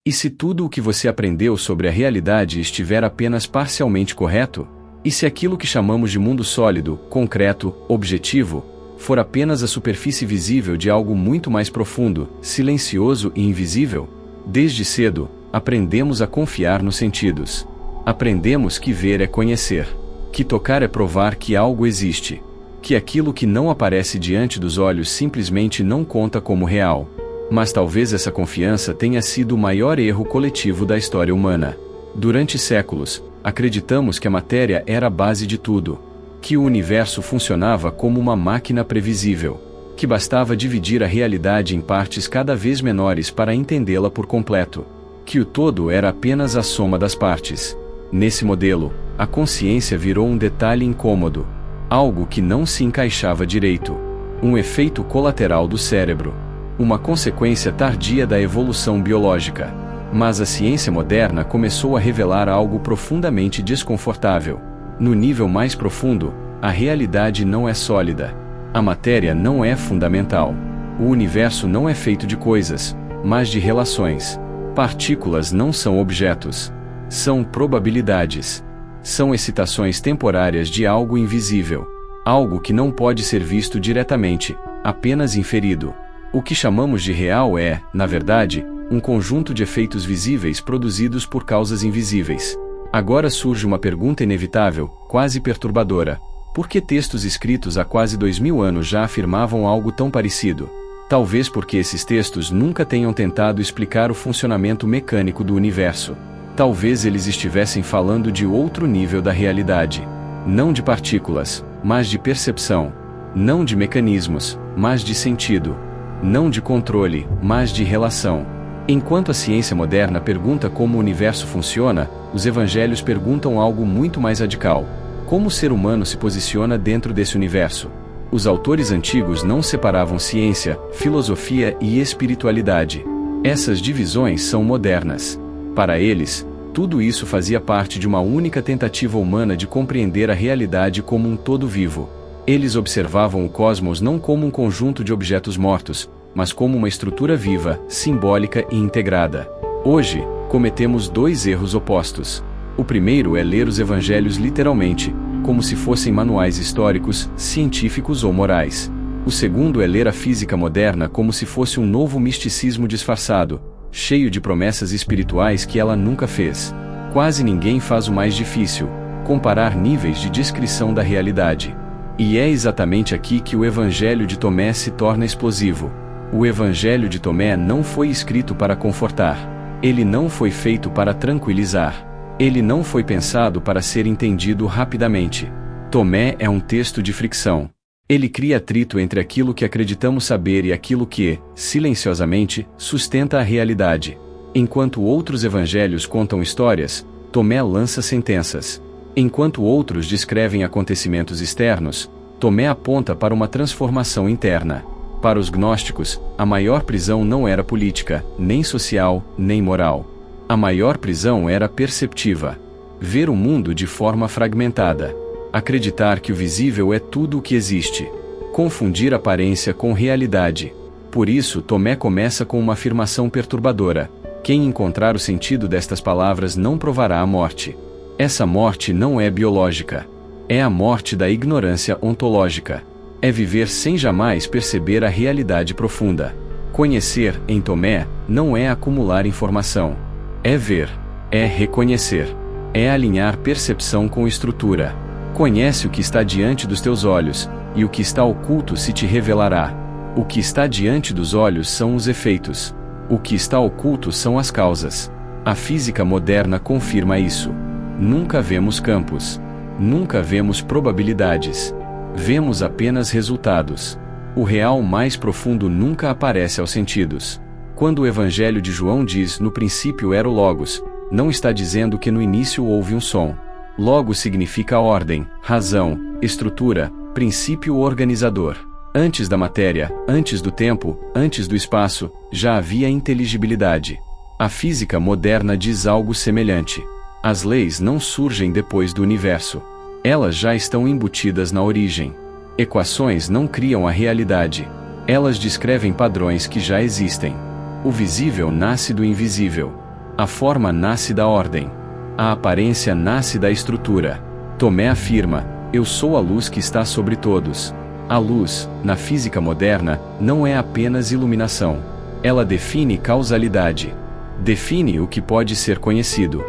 E se tudo o que você aprendeu sobre a realidade estiver apenas parcialmente correto? E se aquilo que chamamos de mundo sólido, concreto, objetivo, for apenas a superfície visível de algo muito mais profundo, silencioso e invisível? Desde cedo, aprendemos a confiar nos sentidos. Aprendemos que ver é conhecer, que tocar é provar que algo existe, que aquilo que não aparece diante dos olhos simplesmente não conta como real. Mas talvez essa confiança tenha sido o maior erro coletivo da história humana. Durante séculos, acreditamos que a matéria era a base de tudo, que o universo funcionava como uma máquina previsível, que bastava dividir a realidade em partes cada vez menores para entendê-la por completo, que o todo era apenas a soma das partes. Nesse modelo, a consciência virou um detalhe incômodo, algo que não se encaixava direito, um efeito colateral do cérebro, uma consequência tardia da evolução biológica. Mas a ciência moderna começou a revelar algo profundamente desconfortável. No nível mais profundo, a realidade não é sólida. A matéria não é fundamental. O universo não é feito de coisas, mas de relações. Partículas não são objetos. São probabilidades. São excitações temporárias de algo invisível. Algo que não pode ser visto diretamente, apenas inferido. O que chamamos de real é, na verdade, um conjunto de efeitos visíveis produzidos por causas invisíveis. Agora surge uma pergunta inevitável, quase perturbadora. Por que textos escritos há quase 2000 anos já afirmavam algo tão parecido? Talvez porque esses textos nunca tenham tentado explicar o funcionamento mecânico do universo. Talvez eles estivessem falando de outro nível da realidade. Não de partículas, mas de percepção. Não de mecanismos, mas de sentido. Não de controle, mas de relação. Enquanto a ciência moderna pergunta como o universo funciona, os evangelhos perguntam algo muito mais radical. Como o ser humano se posiciona dentro desse universo? Os autores antigos não separavam ciência, filosofia e espiritualidade. Essas divisões são modernas. Para eles, tudo isso fazia parte de uma única tentativa humana de compreender a realidade como um todo vivo. Eles observavam o cosmos não como um conjunto de objetos mortos, mas como uma estrutura viva, simbólica e integrada. Hoje, cometemos dois erros opostos. O primeiro é ler os evangelhos literalmente, como se fossem manuais históricos, científicos ou morais. O segundo é ler a física moderna como se fosse um novo misticismo disfarçado, cheio de promessas espirituais que ela nunca fez. Quase ninguém faz o mais difícil: comparar níveis de descrição da realidade. E é exatamente aqui que o Evangelho de Tomé se torna explosivo. O Evangelho de Tomé não foi escrito para confortar. Ele não foi feito para tranquilizar. Ele não foi pensado para ser entendido rapidamente. Tomé é um texto de fricção. Ele cria atrito entre aquilo que acreditamos saber e aquilo que, silenciosamente, sustenta a realidade. Enquanto outros evangelhos contam histórias, Tomé lança sentenças. Enquanto outros descrevem acontecimentos externos, Tomé aponta para uma transformação interna. Para os gnósticos, a maior prisão não era política, nem social, nem moral. A maior prisão era perceptiva. Ver o mundo de forma fragmentada. Acreditar que o visível é tudo o que existe. Confundir aparência com realidade. Por isso, Tomé começa com uma afirmação perturbadora: quem encontrar o sentido destas palavras não provará a morte. Essa morte não é biológica. É a morte da ignorância ontológica. É viver sem jamais perceber a realidade profunda. Conhecer, em Tomé, não é acumular informação. É ver. É reconhecer. É alinhar percepção com estrutura. Conhece o que está diante dos teus olhos, e o que está oculto se te revelará. O que está diante dos olhos são os efeitos. O que está oculto são as causas. A física moderna confirma isso. Nunca vemos campos. Nunca vemos probabilidades. Vemos apenas resultados. O real mais profundo nunca aparece aos sentidos. Quando o Evangelho de João diz "no princípio era o Logos", não está dizendo que no início houve um som. Logos significa ordem, razão, estrutura, princípio organizador. Antes da matéria, antes do tempo, antes do espaço, já havia inteligibilidade. A física moderna diz algo semelhante. As leis não surgem depois do universo. Elas já estão embutidas na origem. Equações não criam a realidade. Elas descrevem padrões que já existem. O visível nasce do invisível. A forma nasce da ordem. A aparência nasce da estrutura. Tomé afirma: eu sou a luz que está sobre todos. A luz, na física moderna, não é apenas iluminação. Ela define causalidade. Define o que pode ser conhecido.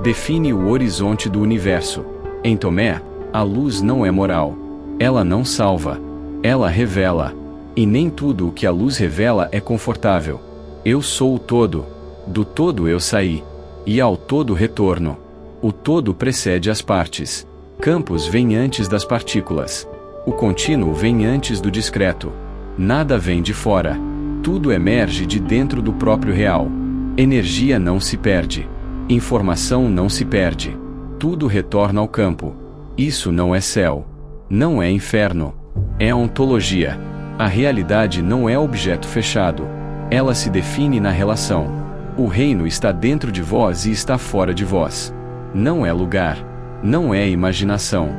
Define o horizonte do universo. Em Tomé, a luz não é moral. Ela não salva. Ela revela. E nem tudo o que a luz revela é confortável. Eu sou o todo. Do todo eu saí. E ao todo retorno. O todo precede as partes. Campos vem antes das partículas. O contínuo vem antes do discreto. Nada vem de fora. Tudo emerge de dentro do próprio real. Energia não se perde. Informação não se perde. Tudo retorna ao campo. Isso não é céu. Não é inferno. É ontologia. A realidade não é objeto fechado. Ela se define na relação. O reino está dentro de vós e está fora de vós. Não é lugar. Não é imaginação.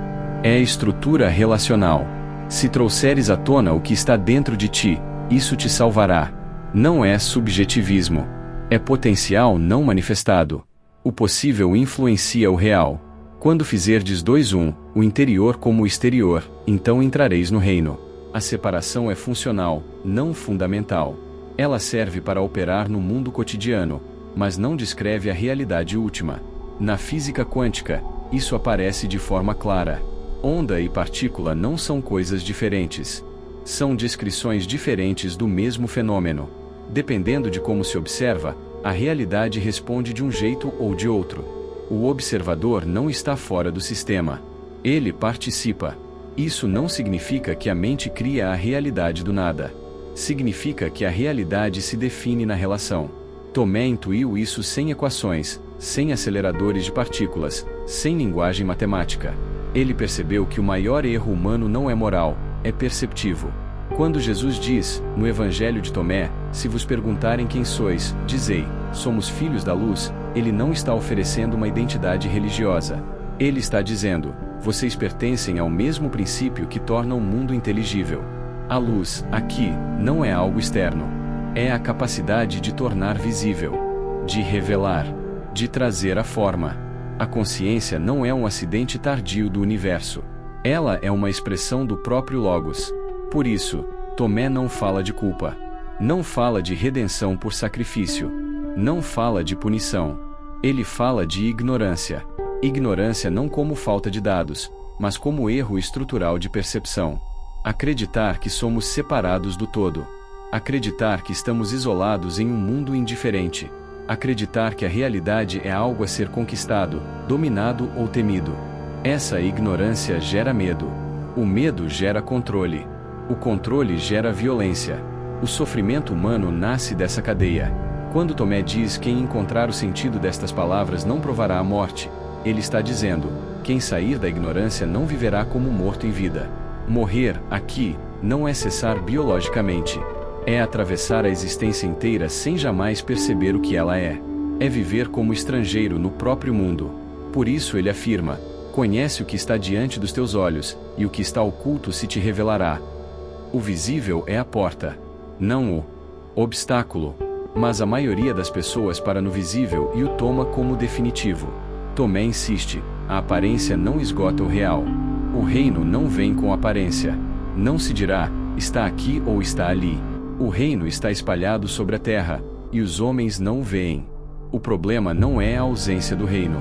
É estrutura relacional. Se trouxeres à tona o que está dentro de ti, isso te salvará. Não é subjetivismo. É potencial não manifestado. O possível influencia o real. Quando fizerdes 2-1, o interior como o exterior, então entrareis no reino. A separação é funcional, não fundamental. Ela serve para operar no mundo cotidiano, mas não descreve a realidade última. Na física quântica, isso aparece de forma clara. Onda e partícula não são coisas diferentes. São descrições diferentes do mesmo fenômeno. Dependendo de como se observa, a realidade responde de um jeito ou de outro. O observador não está fora do sistema. Ele participa. Isso não significa que a mente cria a realidade do nada. Significa que a realidade se define na relação. Tomé intuiu isso sem equações, sem aceleradores de partículas, sem linguagem matemática. Ele percebeu que o maior erro humano não é moral, é perceptivo. Quando Jesus diz, no Evangelho de Tomé, se vos perguntarem quem sois, dizei, somos filhos da luz, ele não está oferecendo uma identidade religiosa. Ele está dizendo, vocês pertencem ao mesmo princípio que torna o mundo inteligível. A luz, aqui, não é algo externo. É a capacidade de tornar visível, de revelar, de trazer à forma. A consciência não é um acidente tardio do universo. Ela é uma expressão do próprio Logos. Por isso, Tomé não fala de culpa. Não fala de redenção por sacrifício. Não fala de punição. Ele fala de ignorância. Ignorância não como falta de dados, mas como erro estrutural de percepção. Acreditar que somos separados do todo. Acreditar que estamos isolados em um mundo indiferente. Acreditar que a realidade é algo a ser conquistado, dominado ou temido. Essa ignorância gera medo. O medo gera controle. O controle gera violência. O sofrimento humano nasce dessa cadeia. Quando Tomé diz quem encontrar o sentido destas palavras não provará a morte, ele está dizendo, quem sair da ignorância não viverá como morto em vida. Morrer, aqui, não é cessar biologicamente. É atravessar a existência inteira sem jamais perceber o que ela é. É viver como estrangeiro no próprio mundo. Por isso ele afirma, conhece o que está diante dos teus olhos, e o que está oculto se te revelará. O visível é a porta, não o obstáculo. Mas a maioria das pessoas para no visível e o toma como definitivo. Tomé insiste, a aparência não esgota o real. O reino não vem com aparência. Não se dirá, está aqui ou está ali. O reino está espalhado sobre a terra, e os homens não o veem. O problema não é a ausência do reino.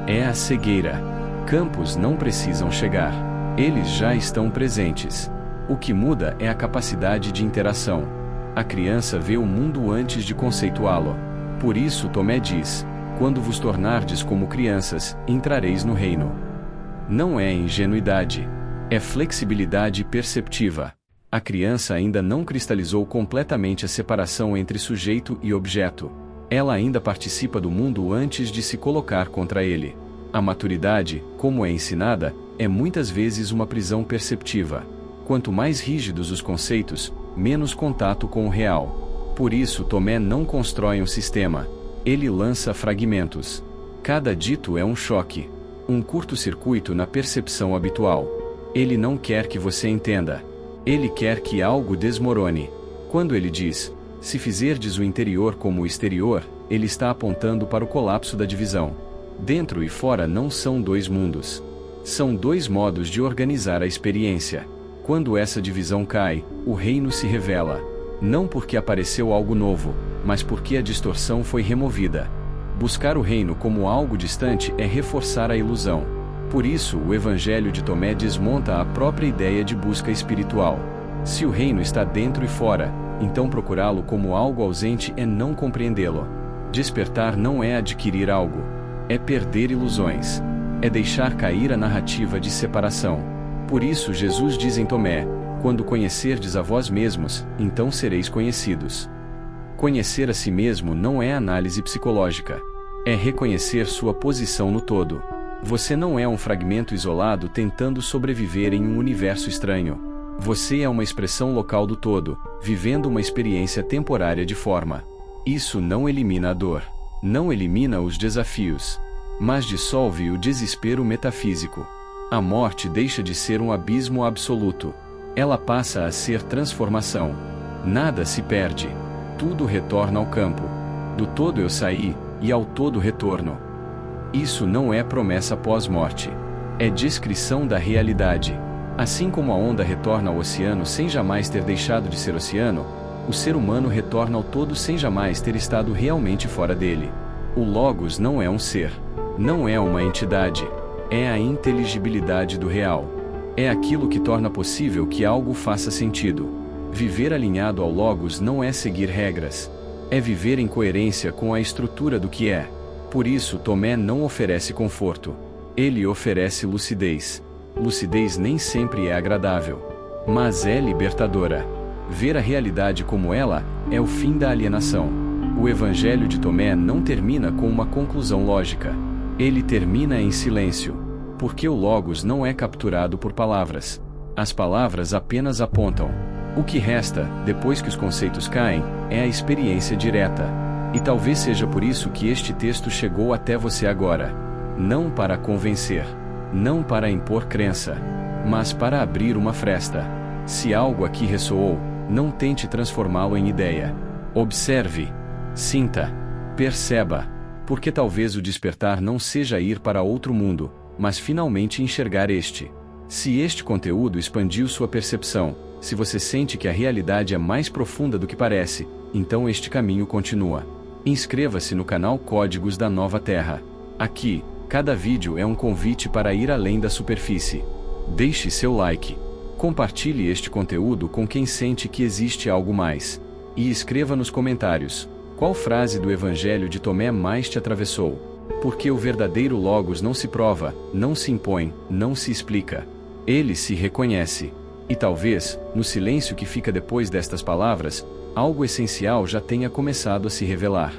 É a cegueira. Campos não precisam chegar. Eles já estão presentes. O que muda é a capacidade de interação. A criança vê o mundo antes de conceituá-lo. Por isso Tomé diz, quando vos tornardes como crianças, entrareis no reino. Não é ingenuidade. É flexibilidade perceptiva. A criança ainda não cristalizou completamente a separação entre sujeito e objeto. Ela ainda participa do mundo antes de se colocar contra ele. A maturidade, como é ensinada, é muitas vezes uma prisão perceptiva. Quanto mais rígidos os conceitos, menos contato com o real. Por isso Tomé não constrói um sistema. Ele lança fragmentos. Cada dito é um choque. Um curto-circuito na percepção habitual. Ele não quer que você entenda. Ele quer que algo desmorone. Quando ele diz, se fizerdes o interior como o exterior, ele está apontando para o colapso da divisão. Dentro e fora não são dois mundos. São dois modos de organizar a experiência. Quando essa divisão cai, o reino se revela. Não porque apareceu algo novo, mas porque a distorção foi removida. Buscar o reino como algo distante é reforçar a ilusão. Por isso, o Evangelho de Tomé desmonta a própria ideia de busca espiritual. Se o reino está dentro e fora, então procurá-lo como algo ausente é não compreendê-lo. Despertar não é adquirir algo, é perder ilusões. É deixar cair a narrativa de separação. Por isso Jesus diz em Tomé: quando conhecerdes a vós mesmos, então sereis conhecidos. Conhecer a si mesmo não é análise psicológica. É reconhecer sua posição no todo. Você não é um fragmento isolado tentando sobreviver em um universo estranho. Você é uma expressão local do todo, vivendo uma experiência temporária de forma. Isso não elimina a dor. Não elimina os desafios. Mas dissolve o desespero metafísico. A morte deixa de ser um abismo absoluto. Ela passa a ser transformação. Nada se perde. Tudo retorna ao campo. Do todo eu saí, e ao todo retorno. Isso não é promessa pós-morte. É descrição da realidade. Assim como a onda retorna ao oceano sem jamais ter deixado de ser oceano, o ser humano retorna ao todo sem jamais ter estado realmente fora dele. O Logos não é um ser. Não é uma entidade. É a inteligibilidade do real. É aquilo que torna possível que algo faça sentido. Viver alinhado ao Logos não é seguir regras. É viver em coerência com a estrutura do que é. Por isso Tomé não oferece conforto. Ele oferece lucidez. Lucidez nem sempre é agradável, mas é libertadora. Ver a realidade como ela é o fim da alienação. O Evangelho de Tomé não termina com uma conclusão lógica. Ele termina em silêncio, porque o Logos não é capturado por palavras. As palavras apenas apontam. O que resta, depois que os conceitos caem, é a experiência direta. E talvez seja por isso que este texto chegou até você agora. Não para convencer. Não para impor crença, mas para abrir uma fresta. Se algo aqui ressoou, não tente transformá-lo em ideia. Observe, sinta, perceba, porque talvez o despertar não seja ir para outro mundo, mas finalmente enxergar este. Se este conteúdo expandiu sua percepção, se você sente que a realidade é mais profunda do que parece, então este caminho continua. Inscreva-se no canal Códigos da Nova Terra. Aqui, cada vídeo é um convite para ir além da superfície. Deixe seu like. Compartilhe este conteúdo com quem sente que existe algo mais. E escreva nos comentários: qual frase do Evangelho de Tomé mais te atravessou? Porque o verdadeiro Logos não se prova, não se impõe, não se explica. Ele se reconhece. E talvez, no silêncio que fica depois destas palavras, algo essencial já tenha começado a se revelar.